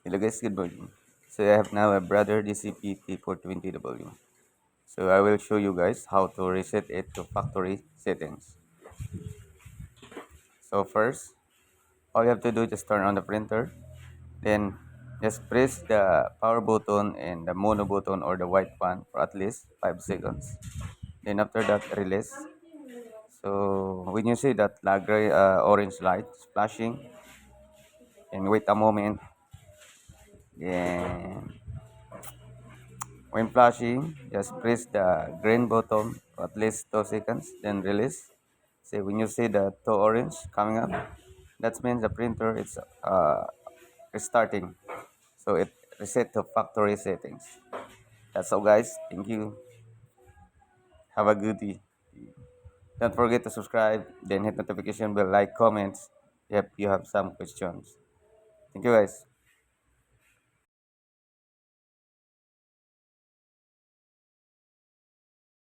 Hello guys, good morning. So I have now a Brother DCP T420W. So I will show you guys how to reset it to factory settings. So first, all you have to do is just turn on the printer. Then just press the power button and the mono button or the white one for at least 5 seconds. Then after that, release. So when you see that orange light flashing, and wait a moment. Then when flashing, just press the green button for at least 2 seconds, then release. See, when you see the two orange coming up, that means the printer is restarting. So it reset to factory settings. That's all, guys. Thank you. Have a good day. Don't forget to subscribe, then hit notification bell, like, comments if you have some questions. Thank you, guys.